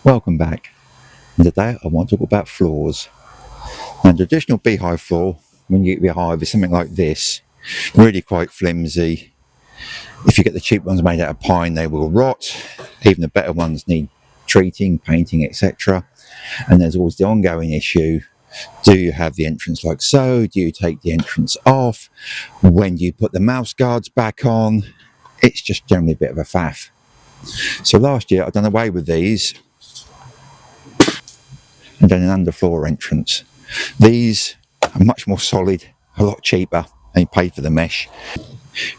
Welcome back, and today I want to talk about floors. Now, traditional beehive floor, when you get your hive, is something like this, really quite flimsy. If you get the cheap ones made out of pine, they will rot. Even the better ones need treating, painting, etc. And there's always the ongoing issue: do you have the entrance like so? Do you take the entrance off? When do you put the mouse guards back on? It's just generally a bit of a faff. So last year I've done away with these and done an underfloor entrance. These are much more solid, a lot cheaper, and you pay for the mesh.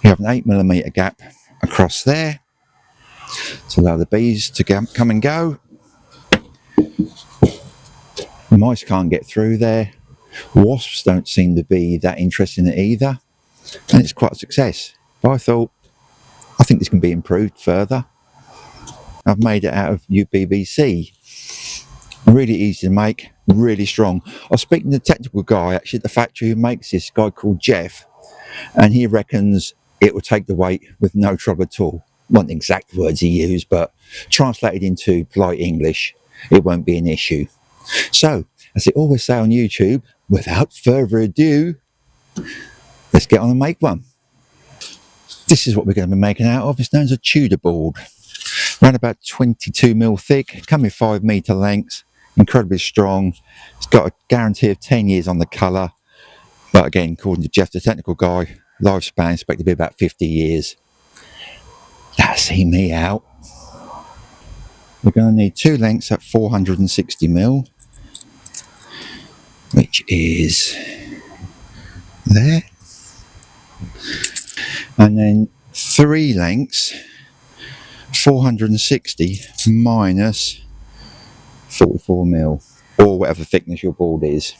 You have an 8mm gap across there to allow the bees to come and go. Mice can't get through there. Wasps don't seem to be that interested in it either, and it's quite a success. But I think this can be improved further. I've made it out of UPVC. Really easy to make, really strong. I was speaking to the technical guy actually at the factory who makes this, guy called Jeff, and he reckons it will take the weight with no trouble at all. Not the exact words he used, but translated into polite English, it won't be an issue. So, as they always say on YouTube, without further ado, let's get on and make one. This is what we're going to be making out of. It's known as a Tudor board. Around about 22mm thick, come with 5m lengths, incredibly strong. It's got a guarantee of 10 years on the colour, but again, according to Jeff, the technical guy, lifespan expected to be about 50 years. That'll see me out. We're going to need two lengths at 460mm, which is there, and then three lengths 460 minus 44mm, or whatever thickness your board is.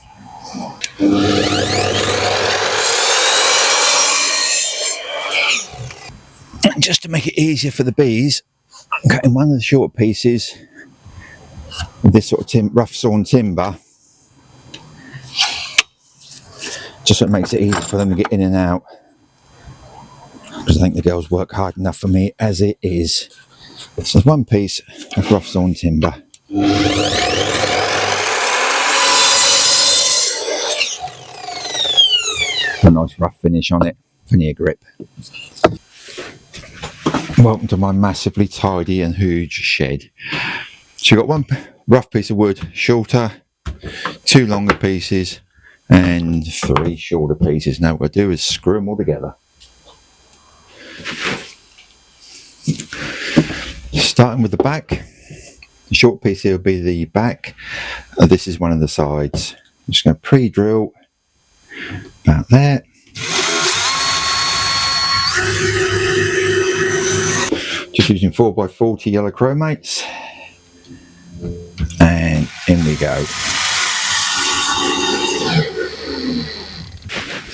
And just to make it easier for the bees, I'm cutting one of the short pieces with this sort of rough sawn timber, just so it makes it easier for them to get in and out, because I think the girls work hard enough for me as it is. So there's one piece of rough sawn timber. A nice rough finish on it, plenty of grip. Welcome to my massively tidy and huge shed. So you've got one rough piece of wood, shorter, two longer pieces, and three shorter pieces. Now what I do is screw them all together. Starting with the back, the short piece here will be the back. This is one of the sides. I'm just going to pre-drill about there. Just using 4x40 yellow chromates, and in we go.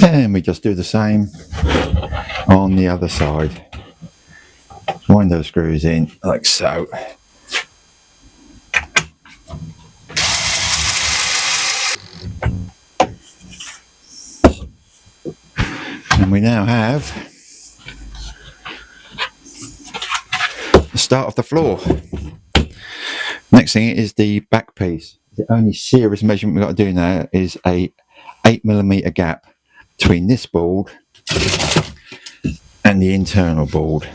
And we just do the same on the other side. Wind those screws in like so. And we now have the start of the floor. Next thing is the back piece. The only serious measurement we've got to do now is a 8mm gap between this board and the internal board.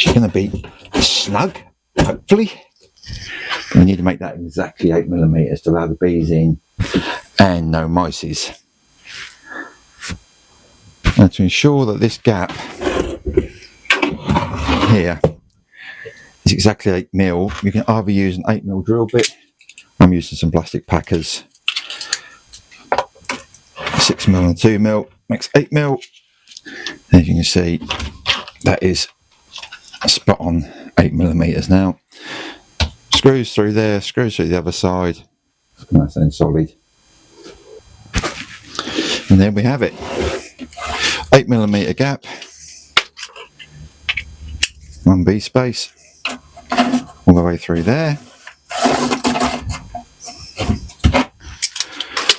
It's going to be snug, hopefully. We need to make that exactly 8mm to allow the bees in and no mices. And to ensure that this gap here is exactly 8mm, you can either use an 8mm drill bit. I'm using some plastic packers. 6mm and 2mm makes 8mm. As you can see, that is spot on 8mm now. Screws through there, screws through the other side, nice and solid. And there we have it. 8mm gap, one bee space, all the way through there.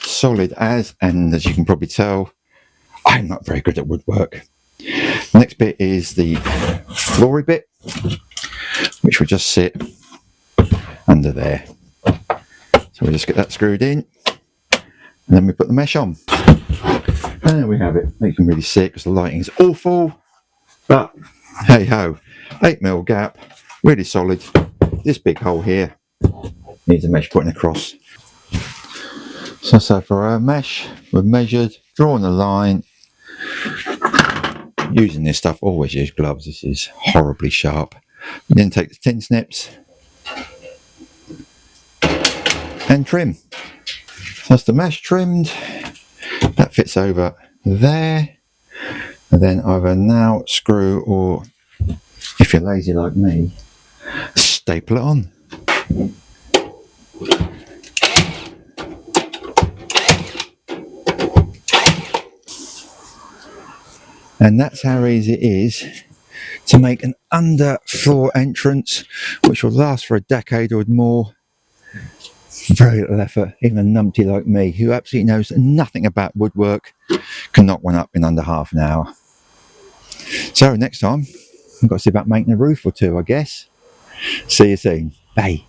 Solid as, and as you can probably tell, I'm not very good at woodwork. The next bit is the floory bit, which will just sit under there. So we just get that screwed in, and then we put the mesh on. And there we have it. You can really see it because the lighting is awful, but hey ho, 8mm gap, really solid. This big hole here needs a mesh putting across. So for our mesh, we've measured, drawn a line. Using this stuff, always use gloves, this is horribly sharp. And then take the tin snips and trim. That's the mesh trimmed, that fits over there, and then either now screw, or if you're lazy like me, staple it on. And that's how easy it is to make an underfloor entrance which will last for a decade or more. Very little effort. Even a numpty like me, who absolutely knows nothing about woodwork, can knock one up in under half an hour. So next time, I've got to see about making a roof or two, I guess. See you soon. Bye.